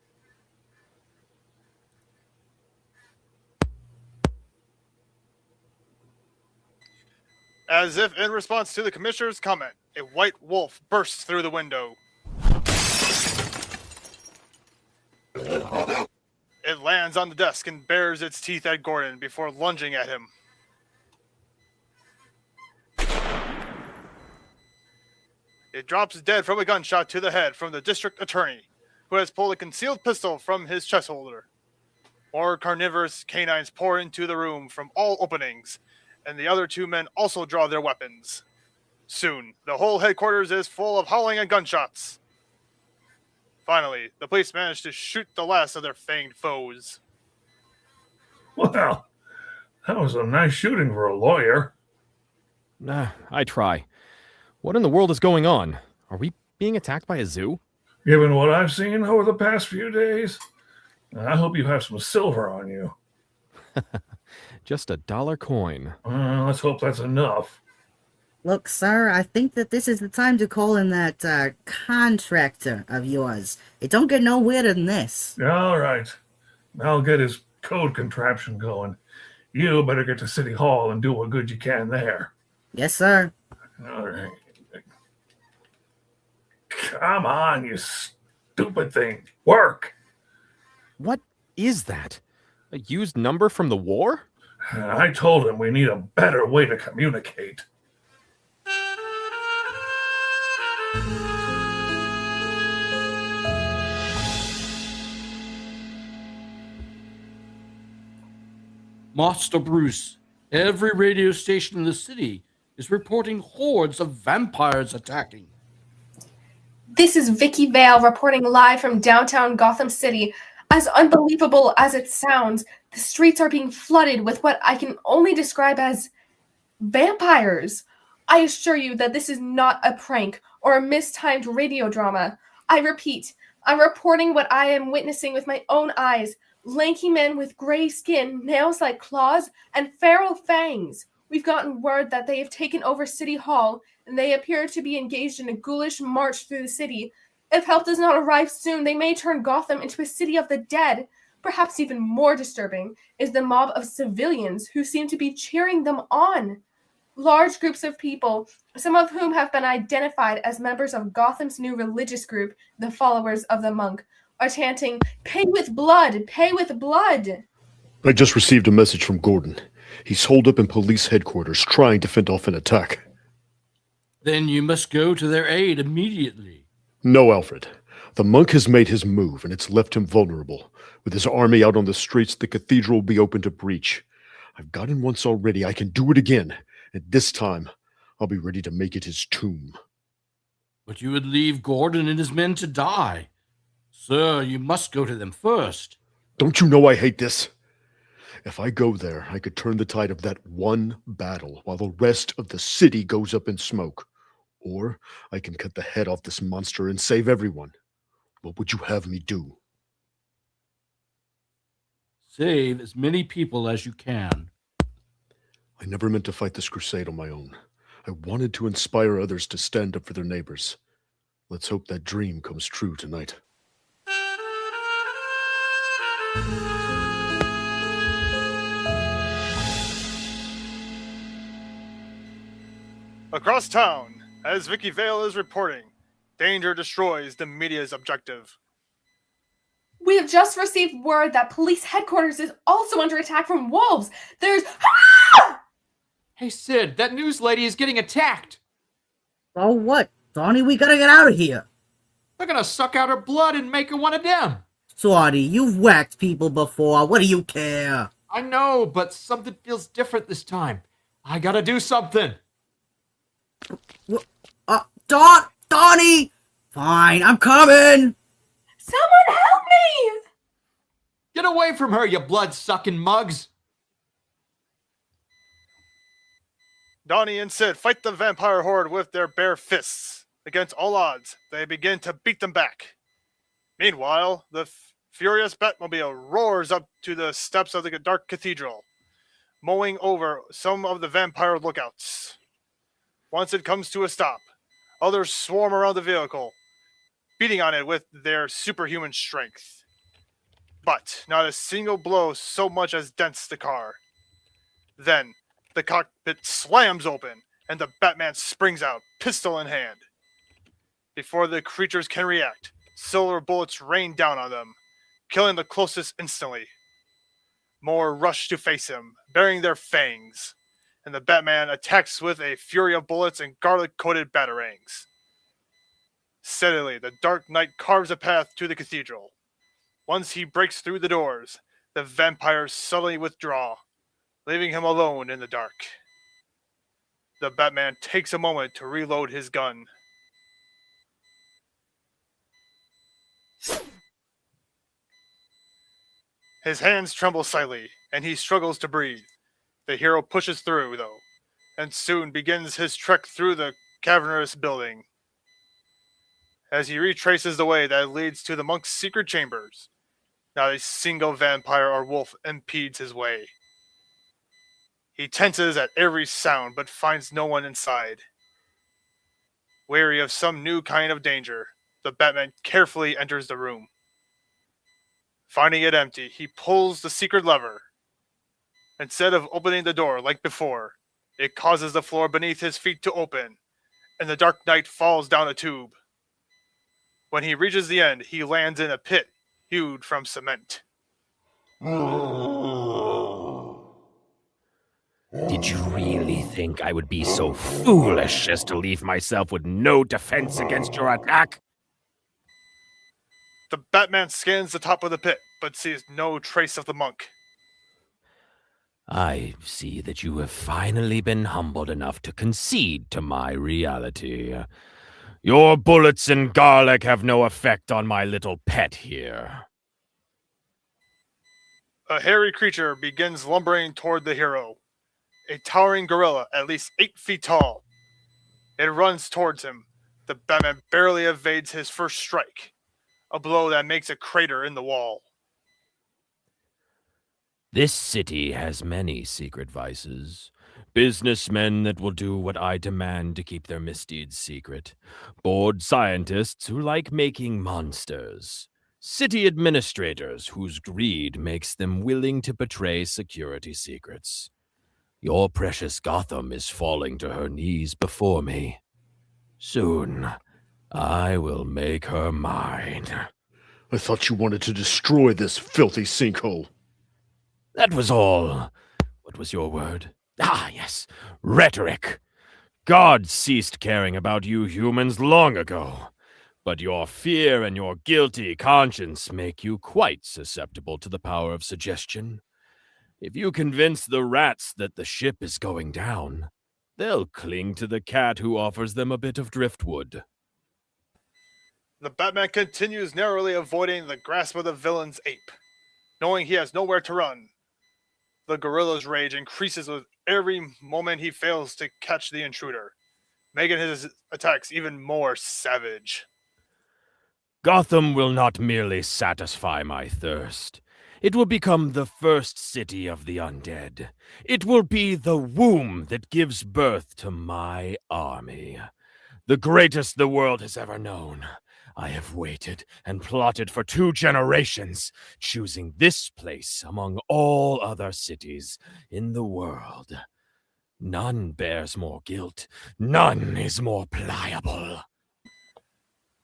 S1: As if in response to the commissioner's comment, a white wolf bursts through the window. It lands on the desk and bares its teeth at Gordon before lunging at him. It drops dead from a gunshot to the head from the district attorney, who has pulled a concealed pistol from his chest holder. More carnivorous canines pour into the room from all openings, and the other two men also draw their weapons. Soon, the whole headquarters is full of howling and gunshots. Finally, the police manage to shoot the last of their fanged foes.
S2: Well, that was a nice shooting for a lawyer.
S6: I try. What in the world is going on? Are we being attacked by a zoo?
S2: Given what I've seen over the past few days, I hope you have some silver on you.
S6: Just $1 coin.
S2: Let's hope that's enough.
S4: Look, sir, I think that this is the time to call in that contractor of yours. It don't get no weirder than this.
S2: All right. I'll get his code contraption going. You better get to City Hall and do what good you can there.
S4: Yes, sir.
S2: All right. Come on, you stupid thing. Work.
S6: What is that? A used number from the war?
S2: I told him we need a better way to communicate.
S11: Master Bruce, every radio station in the city is reporting hordes of vampires attacking.
S7: This is Vicky Vale reporting live from downtown Gotham City. As unbelievable as it sounds, the streets are being flooded with what I can only describe as vampires. I assure you that this is not a prank or a mistimed radio drama. I repeat, I'm reporting what I am witnessing with my own eyes. Lanky men with gray skin, nails like claws, and feral fangs. We've gotten word that they have taken over City Hall, and they appear to be engaged in a ghoulish march through the city. If help does not arrive soon, they may turn Gotham into a city of the dead. Perhaps even more disturbing is the mob of civilians who seem to be cheering them on. Large groups of people, some of whom have been identified as members of Gotham's new religious group, the Followers of the Monk, are chanting, "Pay with blood! Pay with blood!"
S3: I just received a message from Gordon. He's holed up in police headquarters trying to fend off an attack.
S11: Then you must go to their aid immediately.
S3: No, Alfred. The monk has made his move, and it's left him vulnerable. With his army out on the streets, the cathedral will be open to breach. I've got him once already. I can do it again. And this time, I'll be ready to make it his tomb.
S11: But you would leave Gordon and his men to die. Sir, you must go to them first.
S3: Don't you know I hate this? If I go there, I could turn the tide of that one battle while the rest of the city goes up in smoke. Or I can cut the head off this monster and save everyone. What would you have me do?
S11: Save as many people as you can.
S3: I never meant to fight this crusade on my own. I wanted to inspire others to stand up for their neighbors. Let's hope that dream comes true tonight.
S1: Across town, as Vicky Vale is reporting, danger destroys the media's objective.
S7: We have just received word that police headquarters is also under attack from wolves. There's...
S5: Hey, Sid, that news lady is getting attacked.
S4: Oh, what? Donnie, we gotta get out of here.
S5: They're gonna suck out her blood and make her one of them.
S4: Sorry, you've whacked people before. What do you care?
S5: I know, but something feels different this time. I gotta do something.
S4: Donnie! Fine, I'm coming!
S7: Someone help me!
S5: Get away from her, you blood-sucking mugs.
S1: Donnie and Sid fight the vampire horde with their bare fists. Against all odds, they begin to beat them back. Meanwhile, the furious Batmobile roars up to the steps of the dark cathedral, mowing over some of the vampire lookouts. Once it comes to a stop, others swarm around the vehicle, beating on it with their superhuman strength. But not a single blow so much as dents the car. Then, the cockpit slams open, and the Batman springs out, pistol in hand. Before the creatures can react, silver bullets rain down on them, killing the closest instantly. More rush to face him, bearing their fangs, and the Batman attacks with a fury of bullets and garlic-coated batarangs. Steadily, the Dark Knight carves a path to the cathedral. Once he breaks through the doors, the vampires suddenly withdraw, leaving him alone in the dark. The Batman takes a moment to reload his gun. His hands tremble slightly, and he struggles to breathe. The hero pushes through, though, and soon begins his trek through the cavernous building. As he retraces the way that leads to the monk's secret chambers, not a single vampire or wolf impedes his way. He tenses at every sound, but finds no one inside. Wary of some new kind of danger, the Batman carefully enters the room. Finding it empty, he pulls the secret lever. Instead of opening the door like before, it causes the floor beneath his feet to open, and the Dark Knight falls down a tube. When he reaches the end, he lands in a pit hewed from cement.
S6: Did you really think I would be so foolish as to leave myself with no defense against your attack?
S1: The Batman scans the top of the pit, but sees no trace of the monk.
S6: I see that you have finally been humbled enough to concede to my reality. Your bullets and garlic have no effect on my little pet here.
S1: A hairy creature begins lumbering toward the hero. A towering gorilla at least 8 feet tall. It runs towards him. The Batman barely evades his first strike, a blow that makes a crater in the wall.
S6: This city has many secret vices. Businessmen that will do what I demand to keep their misdeeds secret. Bored scientists who like making monsters. City administrators whose greed makes them willing to betray security secrets. Your precious Gotham is falling to her knees before me. Soon, I will make her mine.
S3: I thought you wanted to destroy this filthy sinkhole.
S6: That was all. What was your word? Ah, yes, rhetoric. God ceased caring about you humans long ago. But your fear and your guilty conscience make you quite susceptible to the power of suggestion. If you convince the rats that the ship is going down, they'll cling to the cat who offers them a bit of driftwood.
S1: The Batman continues narrowly avoiding the grasp of the villain's ape, knowing he has nowhere to run. The gorilla's rage increases with every moment he fails to catch the intruder, making his attacks even more savage.
S6: Gotham will not merely satisfy my thirst. It will become the first city of the undead. It will be the womb that gives birth to my army. The greatest the world has ever known. I have waited and plotted for 2 generations, choosing this place among all other cities in the world. None bears more guilt. None is more pliable.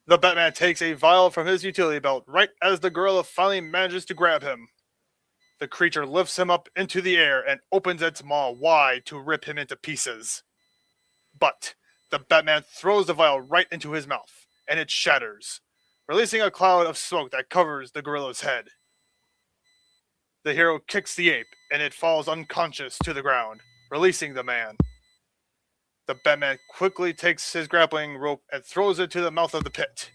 S1: The Batman takes a vial from his utility belt right as the gorilla finally manages to grab him. The creature lifts him up into the air and opens its maw wide to rip him into pieces. But the Batman throws the vial right into his mouth, and it shatters, releasing a cloud of smoke that covers the gorilla's head. The hero kicks the ape, and it falls unconscious to the ground, releasing the man. The Batman quickly takes his grappling rope and throws it to the mouth of the pit.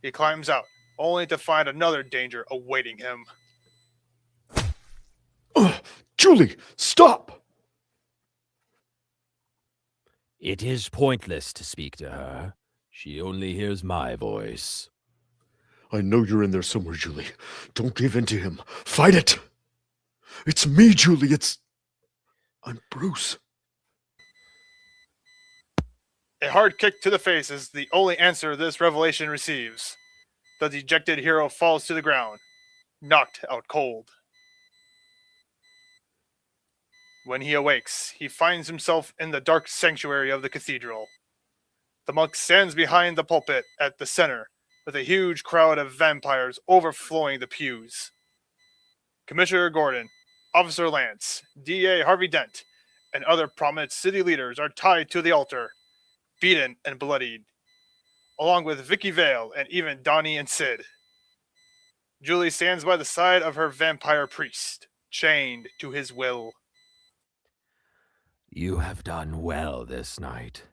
S1: He climbs out, only to find another danger awaiting him.
S3: Julie, stop!
S6: It is pointless to speak to her. She only hears my voice.
S3: I know you're in there somewhere, Julie. Don't give in to him. Fight it! It's me, Julie. I'm Bruce.
S1: A hard kick to the face is the only answer this revelation receives. The dejected hero falls to the ground, knocked out cold. When he awakes, he finds himself in the dark sanctuary of the cathedral. The monk stands behind the pulpit at the center, with a huge crowd of vampires overflowing the pews. Commissioner Gordon, Officer Lance, DA Harvey Dent, and other prominent city leaders are tied to the altar, beaten and bloodied, along with Vicky Vale and even Donnie and Sid. Julie stands by the side of her vampire priest, chained to his will.
S6: You have done well this night.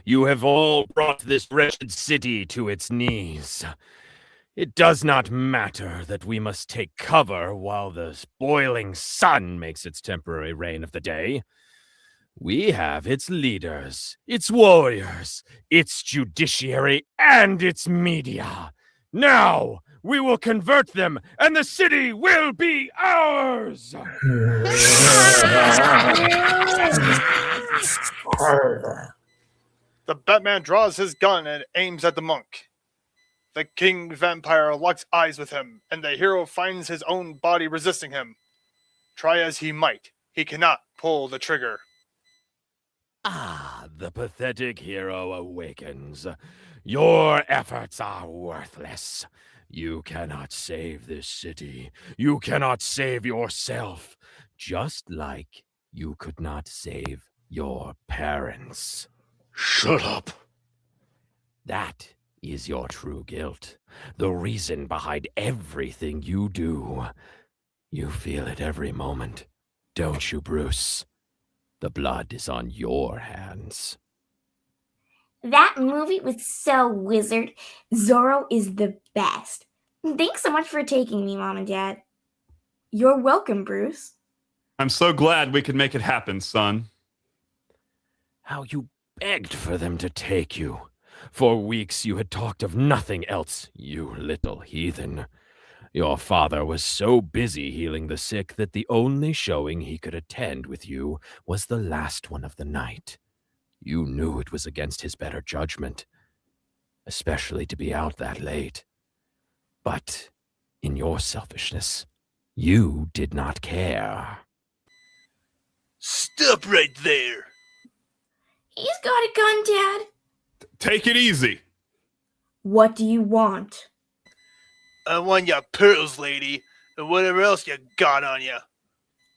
S6: You have all brought this wretched city to its knees. It does not matter that we must take cover while the boiling sun makes its temporary reign of the day. We have its leaders, its warriors, its judiciary, and its media. Now, we will convert them, and the city will be ours!
S1: The The Batman draws his gun and aims at the monk. The king vampire locks eyes with him, and the hero finds his own body resisting him. Try as he might, he cannot pull the trigger.
S6: Ah, the pathetic hero awakens. Your efforts are worthless. You cannot save this city. You cannot save yourself. Just like you could not save your parents.
S3: Shut up.
S6: That is your true guilt. The reason behind everything you do. You feel it every moment, don't you, Bruce? The blood is on your hands.
S12: That movie was so wizard. Zorro is the best. Thanks so much for taking me, Mom and Dad.
S9: You're welcome, Bruce.
S13: I'm so glad we could make it happen, son.
S6: How you begged for them to take you. For weeks you had talked of nothing else, you little heathen. Your father was so busy healing the sick that the only showing he could attend with you was the last one of the night. You knew it was against his better judgment, especially to be out that late. But in your selfishness, you did not care.
S14: Stop right there.
S12: He's got a gun, Dad.
S13: Take it easy.
S9: What do you want?
S14: I want your pearls, lady, and whatever else you got on you.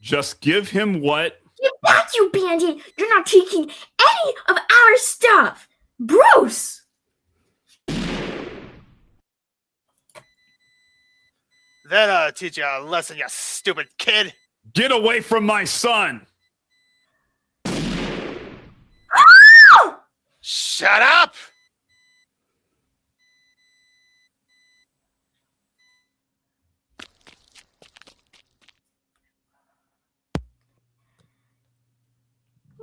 S13: Just give him what...
S12: Get back, you bandit! You're not taking any of our stuff! Bruce!
S14: That'll teach you a lesson, you stupid kid.
S13: Get away from my son!
S14: Shut up!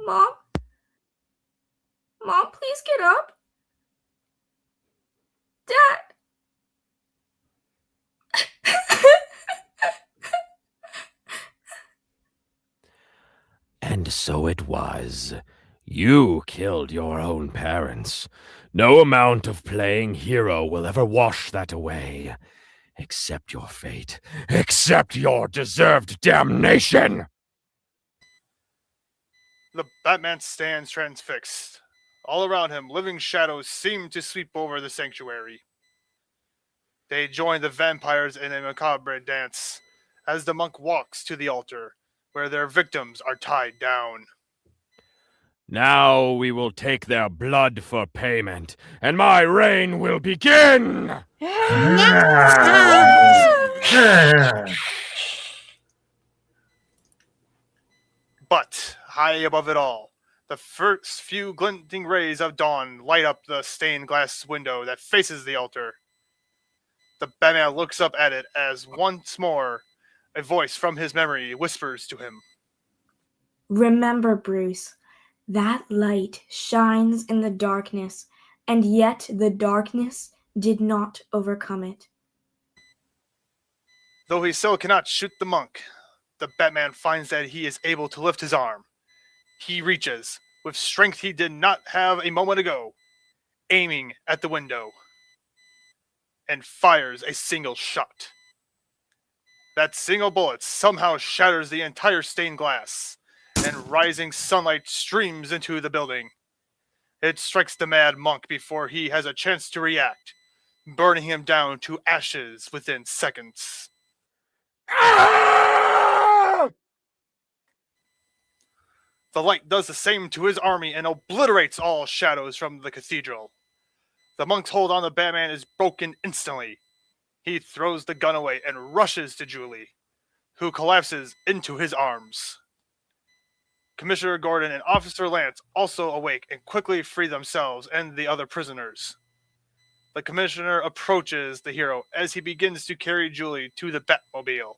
S12: Mom? Mom, please get up. Dad?
S6: And so it was. You killed your own parents. No amount of playing hero will ever wash that away. Accept your fate. Accept your deserved damnation!
S1: The Batman stands transfixed. All around him, living shadows seem to sweep over the sanctuary. They join the vampires in a macabre dance as the monk walks to the altar, where their victims are tied down.
S6: Now we will take their blood for payment, and my reign will begin!
S1: But, high above it all, the first few glinting rays of dawn light up the stained glass window that faces the altar. The Batman looks up at it as once more a voice from his memory whispers to him.
S9: Remember, Bruce, that light shines in the darkness, and yet the darkness did not overcome it.
S1: Though he still cannot shoot the monk, the Batman finds that he is able to lift his arm. He reaches, with strength he did not have a moment ago, aiming at the window, and fires a single shot. That single bullet somehow shatters the entire stained glass, and rising sunlight streams into the building. It strikes the mad monk before he has a chance to react, burning him down to ashes within seconds. The light does the same to his army and obliterates all shadows from the cathedral. The monk's hold on the Batman is broken instantly. He throws the gun away and rushes to Julie, who collapses into his arms. Commissioner Gordon and Officer Lance also awake and quickly free themselves and the other prisoners. The Commissioner approaches the hero as he begins to carry Julie to the Batmobile.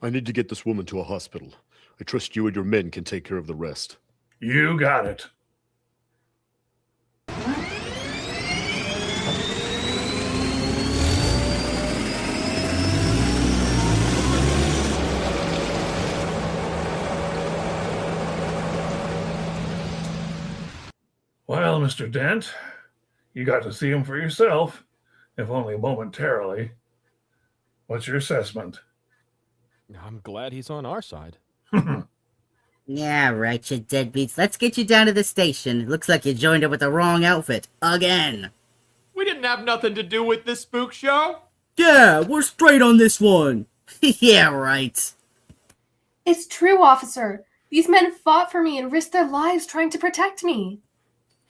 S3: I need to get this woman to a hospital. I trust you and your men can take care of the rest.
S2: You got it. Well, Mr. Dent, you got to see him for yourself, if only momentarily. What's your assessment?
S6: I'm glad he's on our side.
S4: Yeah, right, you deadbeats. Let's get you down to the station. It looks like you joined up with the wrong outfit. Again.
S5: We didn't have nothing to do with this spook show.
S4: Yeah, we're straight on this one. Yeah, right.
S7: It's true, officer. These men fought for me and risked their lives trying to protect me.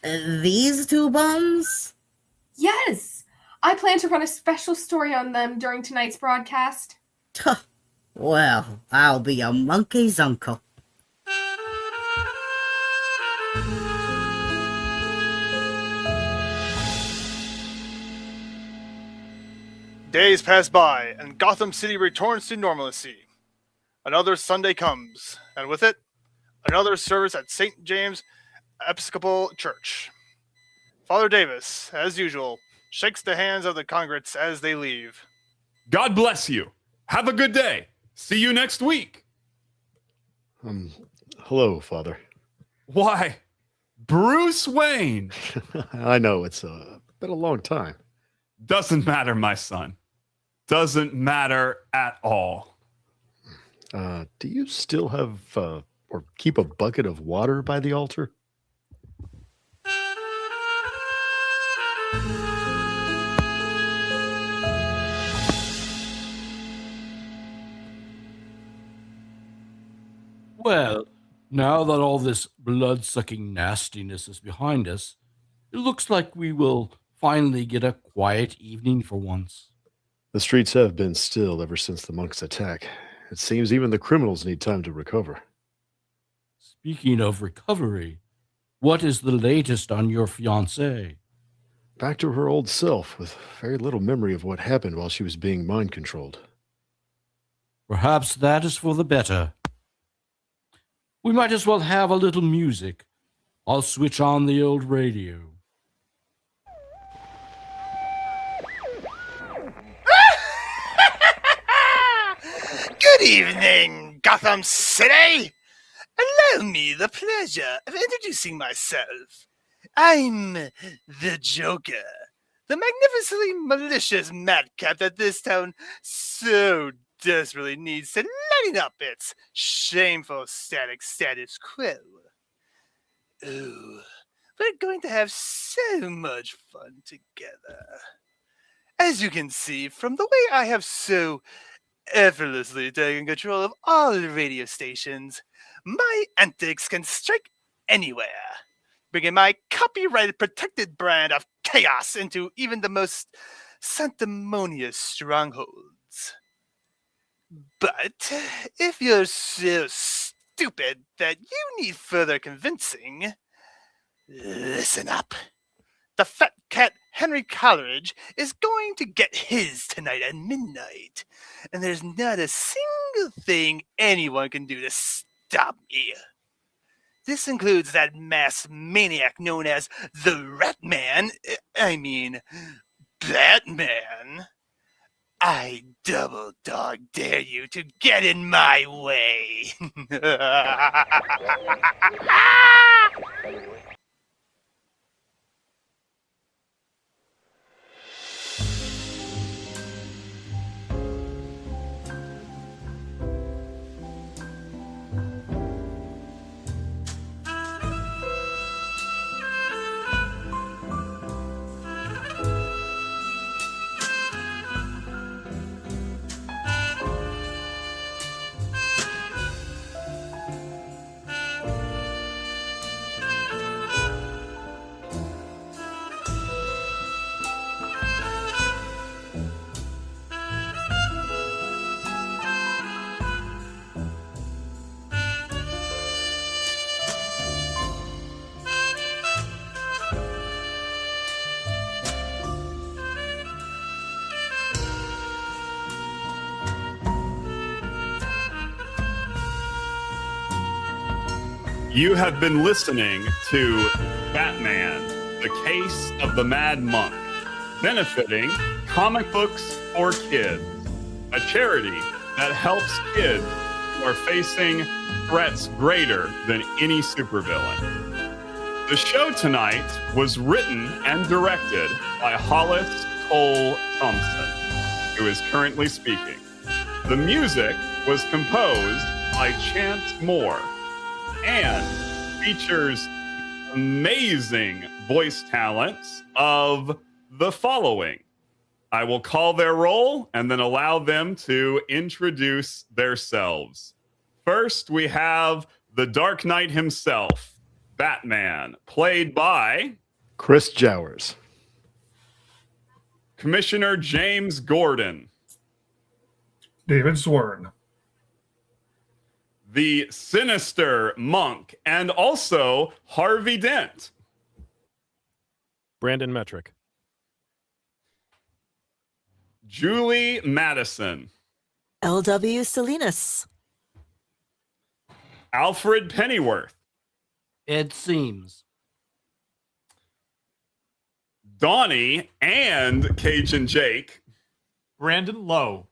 S4: These two bums?
S7: Yes. I plan to run a special story on them during tonight's broadcast.
S4: Well, I'll be a monkey's uncle.
S1: Days pass by, and Gotham City returns to normalcy. Another Sunday comes, and with it, another service at St. James Episcopal Church. Father Davis, as usual, shakes the hands of the congregants as they leave.
S13: God bless you. Have a good day. See you next week.
S3: Hello, Father.
S13: Why, Bruce Wayne.
S3: I know, it's been a long time.
S13: Doesn't matter, my son. Doesn't matter at all.
S3: Do you still have, or keep a bucket of water by the altar?
S11: Well, now that all this blood-sucking nastiness is behind us, it looks like we will finally get a quiet evening for once.
S3: The streets have been still ever since the monks' attack. It seems even the criminals need time to recover.
S11: Speaking of recovery, what is the latest on your fiancée?
S3: Back to her old self, with very little memory of what happened while she was being mind-controlled.
S11: Perhaps that is for the better. We might as well have a little music. I'll switch on the old radio.
S14: Good evening, Gotham City! Allow me the pleasure of introducing myself. I'm the Joker, the magnificently malicious madcap that this town so desperately needs to lighten up its shameful static status quo. Ooh, we're going to have so much fun together. As you can see from the way I have so effortlessly taken control of all the radio stations, my antics can strike anywhere, bringing my copyrighted protected brand of chaos into even the most sanctimonious strongholds. But if you're so stupid that you need further convincing, listen up. The fat cat Henry Coleridge is going to get his tonight at midnight, and there's not a single thing anyone can do to stop me. This includes that masked maniac known as the Ratman. I mean, Batman. I double dog dare you to get in my way.
S13: You have been listening to Batman, the Case of the Mad Monk, benefiting Comic Books for Kids, a charity that helps kids who are facing threats greater than any supervillain. The show tonight was written and directed by Hollis Cole Thompson, who is currently speaking. The music was composed by Chance Moore and features amazing voice talents of the following. I will call their roll and then allow them to introduce themselves. First, we have the Dark Knight himself, Batman, played by
S3: Chris Jowers.
S13: Commissioner James Gordon.
S2: David Swern.
S13: The sinister monk and also Harvey Dent.
S6: Brandon Metric.
S13: Julie Madison.
S8: L.W. Salinas.
S13: Alfred Pennyworth.
S11: It seems.
S13: Donnie and Cajun Jake.
S5: Brandon Lowe.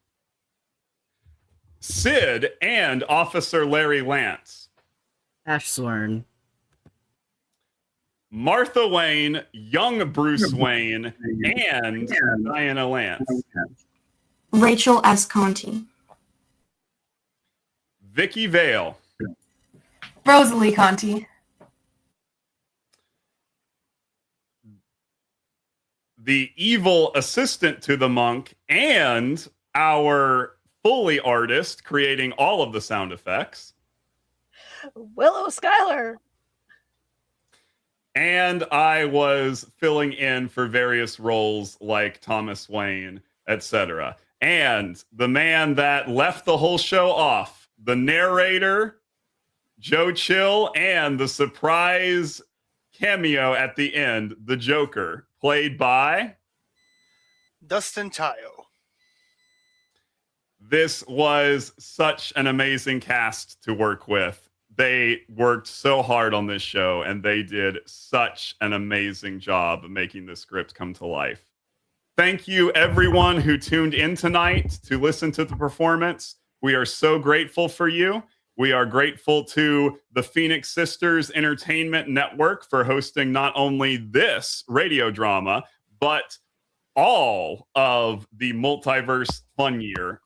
S13: Sid and Officer Larry Lance.
S4: Ash Swern.
S13: Martha Wayne, young Bruce Wayne, and Diana Lance.
S9: Rachel S. Conti.
S13: Vicky Vale.
S7: Rosalie Conti.
S13: The evil assistant to the monk and our Foley artist creating all of the sound effects.
S10: Willow Schuyler.
S13: And I was filling in for various roles like Thomas Wayne, etc. And the man that left the whole show off, the narrator, Joe Chill, and the surprise cameo at the end, the Joker, played by
S14: Dustin Tayo.
S13: This was such an amazing cast to work with. They worked so hard on this show, and they did such an amazing job of making the script come to life. Thank you, everyone who tuned in tonight to listen to the performance. We are so grateful for you. We are grateful to the Phoenix Sisters Entertainment Network for hosting not only this radio drama, but all of the Multiverse fundraiser,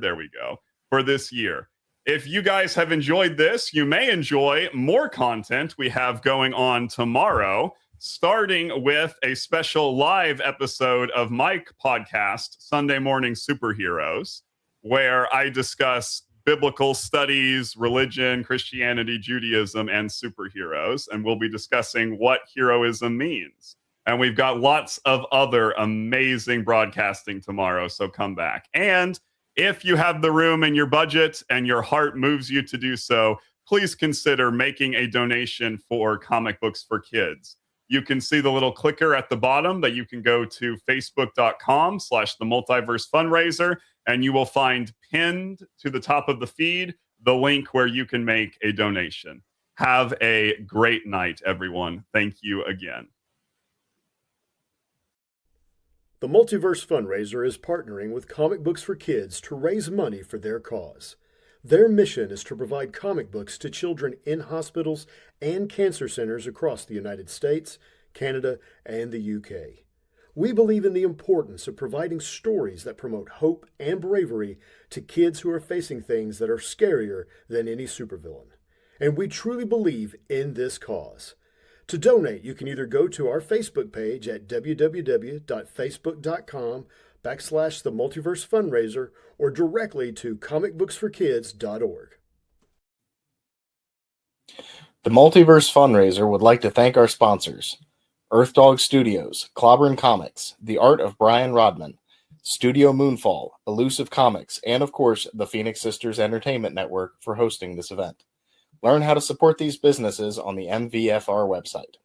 S13: there we go, for this year. If you guys have enjoyed this, you may enjoy more content we have going on tomorrow, starting with a special live episode of my podcast, Sunday Morning Superheroes, where I discuss biblical studies, religion, Christianity, Judaism, and superheroes. And we'll be discussing what heroism means. And we've got lots of other amazing broadcasting tomorrow, so come back. And if you have the room and your budget and your heart moves you to do so, please consider making a donation for Comic Books for Kids. You can see the little clicker at the bottom that you can go to facebook.com/the Multiverse Fundraiser, and you will find pinned to the top of the feed the link where you can make a donation. Have a great night, everyone. Thank you again.
S3: The Multiverse Fundraiser is partnering with Comic Books for Kids to raise money for their cause. Their mission is to provide comic books to children in hospitals and cancer centers across the United States, Canada, and the UK. We believe in the importance of providing stories that promote hope and bravery to kids who are facing things that are scarier than any supervillain. And we truly believe in this cause. To donate, you can either go to our Facebook page at www.facebook.com/the Multiverse Fundraiser or directly to comicbooksforkids.org.
S15: The Multiverse Fundraiser would like to thank our sponsors: Earth Dog Studios, Clobbern Comics, The Art of Brian Rodman, Studio Moonfall, Elusive Comics, and of course, the Phoenix Sisters Entertainment Network for hosting this event. Learn how to support these businesses on the MVFR website.